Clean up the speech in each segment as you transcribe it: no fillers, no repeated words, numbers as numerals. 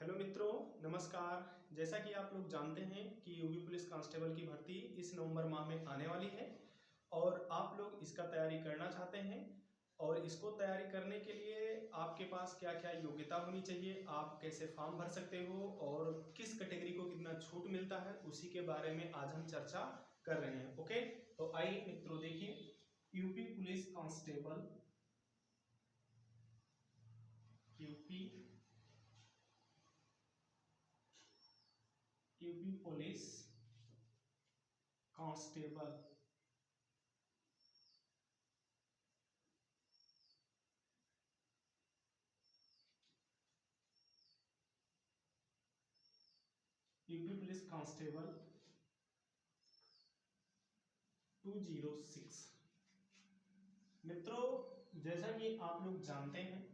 Hello मित्रों, नमस्कार। जैसा कि आप लोग जानते हैं कि यूपी पुलिस कांस्टेबल की भर्ती इस नवंबर माह में आने वाली है और आप लोग इसका तैयारी करना चाहते हैं। और इसको तैयारी करने के लिए आपके पास क्या क्या योग्यता होनी चाहिए, आप कैसे फॉर्म भर सकते हो और किस कैटेगरी को कितना छूट मिलता है, उसी के बारे में आज हम चर्चा कर रहे हैं। ओके, तो आइए मित्रों देखिए, UP police constable, UP UP police constable UP police constable 206। मित्रों, जैसा कि आप लोग जानते हैं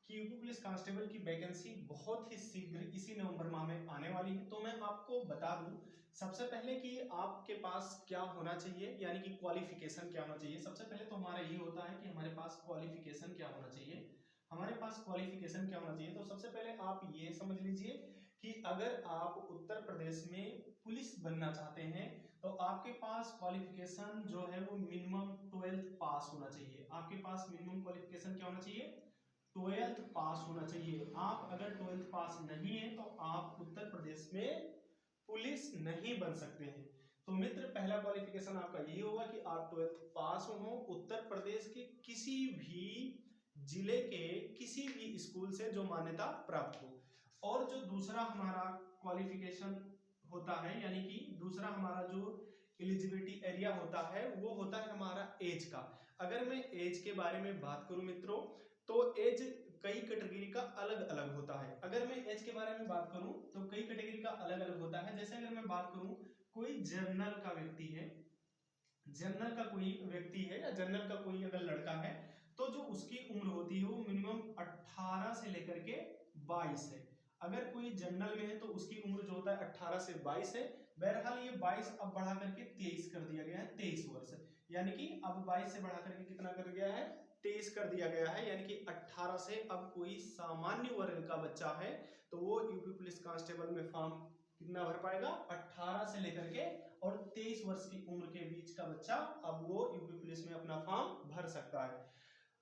कि यूपी पुलिस कांस्टेबल की वैकेंसी बहुत ही शीघ्र इसी नवंबर माह में आने वाली है। तो मैं आपको बता दूं सबसे पहले कि आपके पास क्या होना चाहिए, यानी कि क्वालिफिकेशन क्या होना चाहिए। सबसे पहले तो हमारा ये होता है कि हमारे पास क्वालिफिकेशन क्या होना चाहिए। हमारे पास क्वालिफिकेशन क्या होना चाहिए, तो सबसे पहले आप ये समझ लीजिए कि अगर आप उत्तर प्रदेश में पुलिस बनना चाहते हैं तो आपके पास क्वालिफिकेशन जो है वो मिनिमम 12th पास होना चाहिए। आपके पास मिनिमम क्वालिफिकेशन क्या होना चाहिए, 12th पास होना चाहिए। आप अगर 12th पास नहीं है तो आप उत्तर प्रदेश में पुलिस नहीं बन सकते हैं। तो मित्र, पहला क्वालिफिकेशन आपका यही होगा कि आप 12th पास हो, उत्तर प्रदेश के किसी भी जिले के किसी भी स्कूल से जो मान्यता प्राप्त हो। और जो दूसरा हमारा क्वालिफिकेशन होता है, यानी कि दूसरा हमारा जो एलिजिबिलिटी एरिया होता है वो होता है हमारा एज का। अगर मैं एज के बारे में बात करूं मित्रों, तो एज कई कैटेगरी का अलग अलग होता है। अगर मैं एज के बारे में बात करूं तो कई कैटेगरी का अलग अलग होता है। जैसे अगर मैं बात करूं, कोई जनरल का व्यक्ति है, जनरल का कोई व्यक्ति है या जनरल का कोई अगर लड़का है तो जो उसकी उम्र होती है वो मिनिमम 18 से लेकर के 22 है। अगर कोई जनरल में है तो उसकी उम्र जो होता है 18 से 22 है। बहरहाल ये 22 अब बढ़ा करके 23 कर दिया गया है, 23 वर्ष। यानी कि अब 22 से बढ़ा करके कितना कर दिया है, 23 कर दिया गया है। यानी कि 18 से अब कोई सामान्य वर्ग का बच्चा है तो वो यूपी पुलिस कांस्टेबल में फॉर्म कितना भर पाएगा, 18 से लेकर के और 23 वर्ष की उम्र के बीच का बच्चा अब वो यूपी पुलिस में अपना फॉर्म भर सकता है।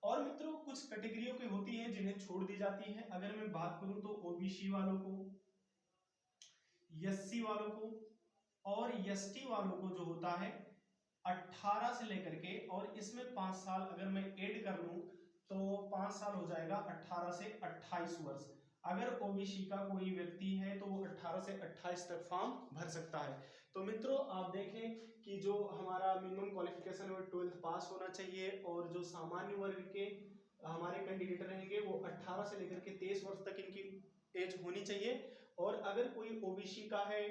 और मित्रों, कुछ कैटेगरियों की होती है जिन्हें छोड़ दी जाती है। अगर मैं बात करूं तो ओबीसी वालों को, एससी वालों को और एसटी वालों को जो होता है 18 से लेकर के, और इसमें 5 साल अगर मैं ऐड कर लूं तो 5 साल हो जाएगा 18 से 28 वर्ष। अगर ओबीसी का कोई व्यक्ति है तो वो 18 से 28 तक फॉर्म भर सकता है। तो मित्रों, आप देखें कि जो हमारा मिनिमम क्वालिफिकेशन है वो 12th पास होना चाहिए और जो सामान्य वर्ग के हमारे कैंडिडेट रहेंगे वो 18 से लेकर के 23 वर्ष तक इनकी एज होनी चाहिए। और अगर कोई ओबीसी का है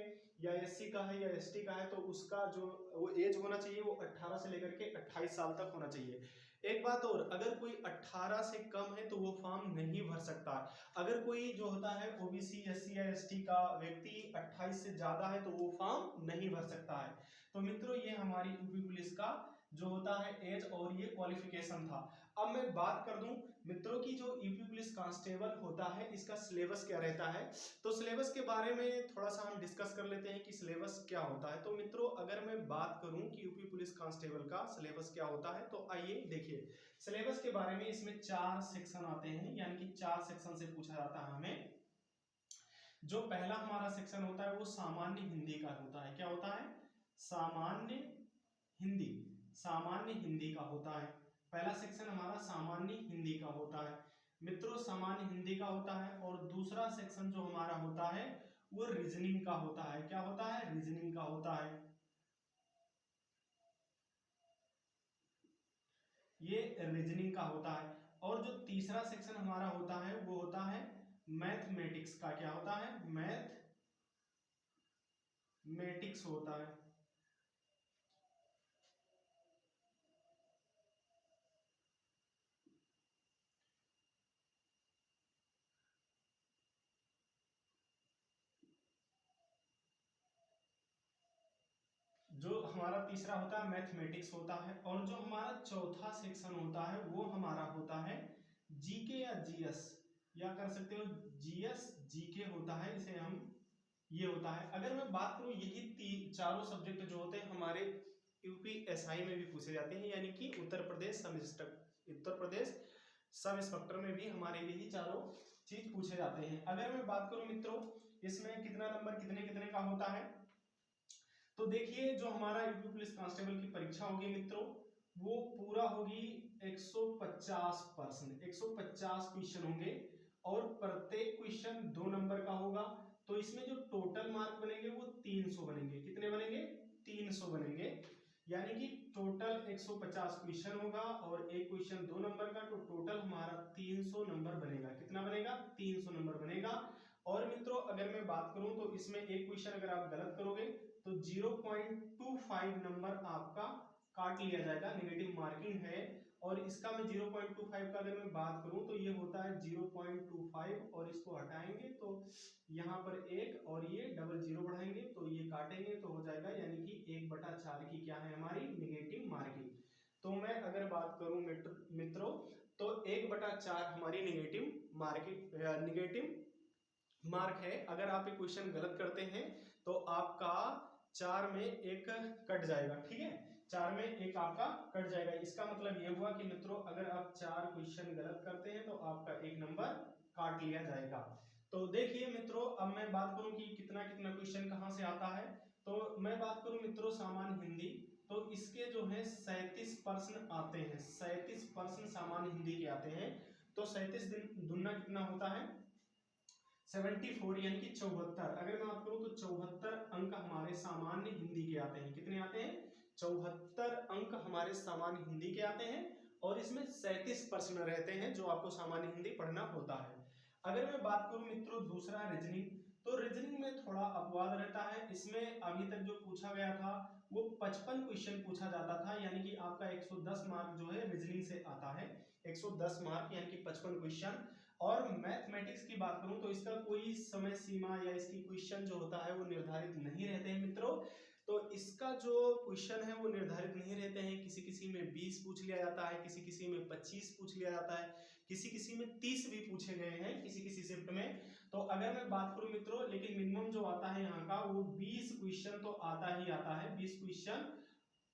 या एससी का है या एसटी का है तो उसका जो वो एज होना चाहिए वो 18 से लेकर के 28 साल तक होना चाहिए। एक बात और, अगर कोई 18 से कम है तो वो फॉर्म नहीं भर सकता। अगर कोई जो होता है ओबीसी एससी या एसटी का व्यक्ति 28 से ज्यादा है तो वो फॉर्म नहीं भर सकता है। तो मित्रों, ये हमारी यूपी पुलिस का जो होता है एज और ये क्वालिफिकेशन था। अब मैं बात कर दूं मित्रों की, जो यूपी पुलिस कांस्टेबल होता है इसका सिलेबस क्या रहता है। तो सिलेबस के बारे में थोड़ा सा हम डिस्कस कर लेते हैं कि सिलेबस क्या होता है। तो मित्रों, अगर मैं बात करूं कि यूपी पुलिस कांस्टेबल का सिलेबस क्या होता है तो आइए देखिए सिलेबस के बारे में। इसमें 4 सेक्शन आते हैं, यानी कि 4 सेक्शन से पूछा जाता है हमें। जो पहला हमारा सेक्शन होता है वो सामान्य हिंदी का होता है। क्या होता है, सामान्य हिंदी। सामान्य हिंदी का होता है। पहला सेक्शन हमारा सामान्य हिंदी का होता है मित्रों, सामान्य हिंदी का होता है। और दूसरा सेक्शन जो हमारा होता है वो रीजनिंग का होता है। क्या होता है, रीजनिंग का होता है। ये रीजनिंग का होता है। और जो तीसरा सेक्शन हमारा होता है वो होता है मैथमेटिक्स का। क्या होता है, मैथमेटिक्स होता है। जो हमारा तीसरा होता है मैथमेटिक्स होता है। और जो हमारा चौथा सेक्शन होता है वो हमारा होता है जीके या जीएस, या कर सकते हो जीएस जीके होता है, इसे हम ये होता है। अगर मैं बात करूं यही चारों सब्जेक्ट जो होते हैं हमारे यूपीएसआई में भी पूछे जाते हैं, यानी कि उत्तर प्रदेश सब इंस्पेक्टर में भी हमारे यही चारों चीज पूछे जाते हैं। अगर मैं बात करूं मित्रों इसमें कितना नंबर कितने कितने का होता है, तो देखिए जो हमारा यूपी पुलिस कांस्टेबल की परीक्षा होगी मित्रों वो पूरा होगी 150%, 150 क्वेश्चन होंगे और प्रत्येक क्वेश्चन 2 नंबर का होगा। तो इसमें जो टोटल मार्क बनेंगे वो 300 बनेंगे। कितने बनेंगे? 300 बनेंगे, यानी कि टोटल 150 क्वेश्चन होगा और एक क्वेश्चन 2 नंबर का, तो टोटल हमारा 300 नंबर बनेगा। कितना बनेगा? 300 नंबर बनेगा। और मित्रों अगर मैं बात करूं तो इसमें एक क्वेश्चन अगर आप गलत करोगे तो 0.25 नंबर आपका काट लिया जाएगा, नेगेटिव मार्किंग है। और इसका मैं 0.25 का अगर मैं बात करूं तो ये होता है 0.25 और इसको हटाएंगे तो यहाँ पर एक और ये डबल जीरो बढ़ाएंगे तो ये काटेंगे तो हो जाएगा, यानी कि 1/4 की क्या है हमारी नेगेटिव मार्किंग। तो मैं अगर बात करूं मित्रों तो 1/4 हमारी नेगेटिव मार्क है। अगर आप ये क्वेश्चन गलत करते हैं तो आपका 4 में 1 कट जाएगा, ठीक है, 4 में 1 आपका कट जाएगा। इसका मतलब ये हुआ कि मित्रों अगर आप 4 क्वेश्चन गलत करते हैं तो आपका 1 नंबर काट लिया जाएगा। तो देखिए मित्रों अब मैं बात करूं कि कितना कितना क्वेश्चन कहां से आता है, तो मैं बात करूं मित्रों सामान्य हिंदी, तो इसके जो है 37 प्रश्न आते हैं, 37 प्रश्न सामान्य हिंदी के आते हैं। तो 37 दुना कितना होता है 74, यानी कि 74। अगर मैं बात करूं तो 74 अंक हमारे सामान्य हिंदी के आते हैं। कितने आते हैं? 74 अंक हमारे सामान्य हिंदी के आते हैं और इसमें 37 प्रश्न रहते हैं जो आपको सामान्य हिंदी पढ़ना होता है। अगर मैं बात करूं मित्रों दूसरा रीजनिंग, तो रीजनिंग में थोड़ा अपवाद रहता है। इसमें अभी तक जो पूछा गया था वो 55 क्वेश्चन पूछा जाता था, यानी कि आपका 110 मार्क जो है रीजनिंग से आता है, 110 मार्क यानी कि 55 क्वेश्चन। और मैथमेटिक्स की बात करूं तो इसका कोई समय सीमा या इसकी क्वेश्चन जो होता है वो निर्धारित नहीं रहते हैं मित्रों। तो इसका जो क्वेश्चन है वो निर्धारित नहीं रहते हैं, किसी किसी में 20 पूछ लिया जाता है, किसी किसी में 25 पूछ लिया जाता है, किसी किसी में 30 भी पूछे गए हैं किसी किसी शिफ्ट में। तो अगर मैं बात करूं मित्रों लेकिन मिनिमम जो आता है यहाँ का वो 20 क्वेश्चन तो आता ही आता है, 20 क्वेश्चन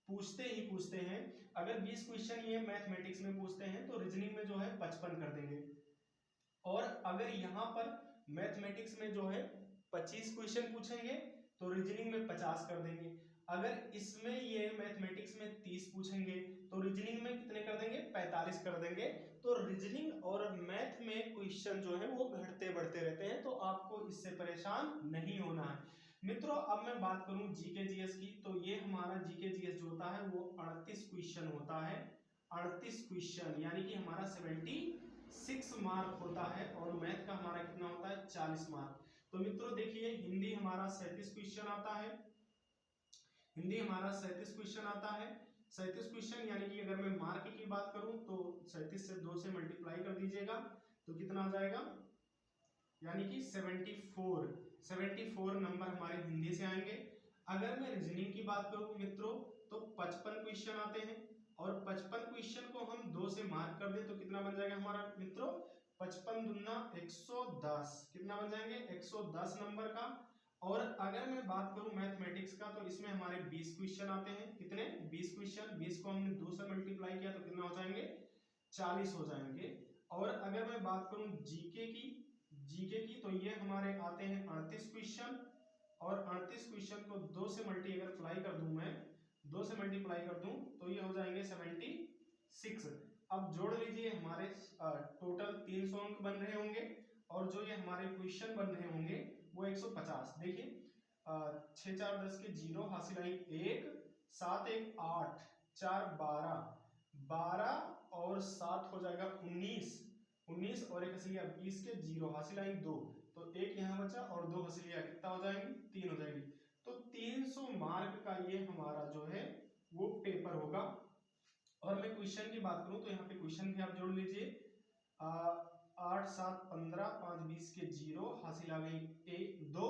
पूछते ही पूछते हैं। अगर 20 क्वेश्चन ये मैथमेटिक्स में पूछते हैं तो रीजनिंग में जो है 55 कर देंगे। और अगर यहाँ पर मैथमेटिक्स में जो है 25 क्वेश्चन पूछेंगे तो रीजनिंग में 50 कर देंगे। अगर इसमें ये मैथमेटिक्स में 30 पूछेंगे तो रीजनिंग में कितने कर देंगे 45 कर देंगे। तो रीजनिंग और मैथ में क्वेश्चन जो है वो घटते बढ़ते रहते हैं, तो आपको इससे परेशान नहीं होना है मित्रों। अब मैं बात करूं जीके जीएस की, तो ये हमारा जीके जीएस जो होता है वो 38 क्वेश्चन होता है, 38 क्वेश्चन यानी कि हमारा 76 मार्क होता है। और मैथ का हमारा कितना होता है 40 मार्क। तो मित्रों देखिए हिंदी हमारा 37 क्वेश्चन आता है, हिंदी हमारा 37 क्वेश्चन आता है, 37 क्वेश्चन यानी कि अगर मैं मार्क की बात करूं तो 37 से 2 से मल्टीप्लाई कर दीजिएगा तो कितना आ जाएगा, यानी कि 74 नंबर हमारे हिंदी से आएंगे। अगर मैं रीजनिंग की बात करूं मित्रों तो 55 क्वेश्चन आते हैं और 55 क्वेश्चन को हम 2 से मार्क कर दें तो कितना बन जाएगा हमारा मित्रों 55 दूना 110, कितना बन जाएंगे 110 नंबर का। और अगर मैं बात करूं मैथमेटिक्स का तो इसमें हमारे 20 क्वेश्चन आते हैं, कितने 20 क्वेश्चन, 20 को हमने 2 से मल्टीप्लाई किया तो कितना हो जाएंगे 40 हो जाएंगे। और अगर मैं बात करूं जीके की तो ये हमारे आते हैं 38 क्वेश्चन और 38 क्वेश्चन को 2 से मल्टीप्लाई कर दूं मैं, 2 से मल्टीप्लाई कर दूं तो ये हो जाएंगे 76। अब जोड़ लीजिए हमारे टोटल 300 अंक बन रहे होंगे और जो ये हमारे क्वेश्चन बन रहे होंगे वो 150। देखिए 6 4 10 के 0 हासिल आई 1, 7 1 8, 4 12, 12 और 7 हो जाएगा 19 और एक हसीलिया 20 के 0 हासिल आई 2, तो एक यहाँ बचा और 2 हसीलिया कितना हो जाएंगी 3 हो जाएगी। तो 300 मार्क का ये हमारा जो है वो पेपर होगा। और मैं क्वेश्चन की बात करूं तो यहाँ पे क्वेश्चन भी आप जोड़ लीजिए 8 7 15, 5 20 के 0 हासिल आ गई 1 2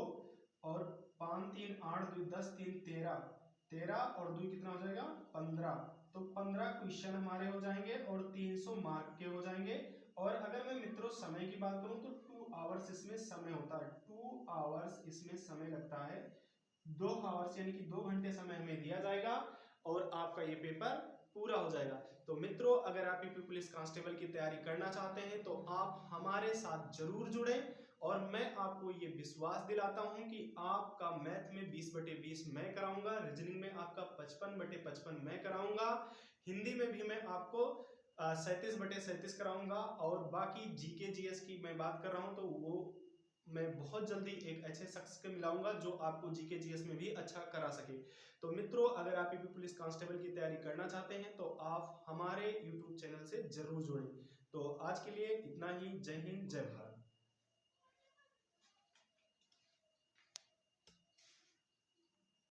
और 5 3 8 2 10 3 13 और 2 कितना हो जाएगा 15। तो 15 क्वेश्चन हमारे हो जाएंगे और 300 मार्क के हो जाएंगे। और अगर मैं मित्रों समय की बात करूं तो 2 आवर्स इसमें समय होता है, 2 आवर्स इसमें समय लगता है, 2 आवर्स यानी कि 2 घंटे समय हमें दिया जाएगा और आपका ये पेपर पूरा हो जाएगा। तो मित्रों अगर आप यूपी पुलिस कांस्टेबल की तैयारी करना चाहते हैं तो आप हमारे साथ जरूर जुड़ें और मैं आपको ये विश्वास दिलाता हूं कि आपका मैथ में 20/20 मैं कराऊंगा, रीजनिंग में आपका 55/55 मैं कराऊंगा, हिंदी में भी मैं आपको 37/37 कराऊंगा और बाकी जीके जीएस की मैं बात कर रहा हूं तो वो मैं बहुत जल्दी एक अच्छे शख्स के मिलाऊंगा जो आपको जीके जीएस में भी अच्छा करा सके। तो मित्रों अगर आप यूपी पुलिस कांस्टेबल की तैयारी करना चाहते हैं तो आप हमारे यूट्यूब चैनल से जरूर जुड़ें। तो आज के लिए इतना ही। जय हिंद, जय भारत।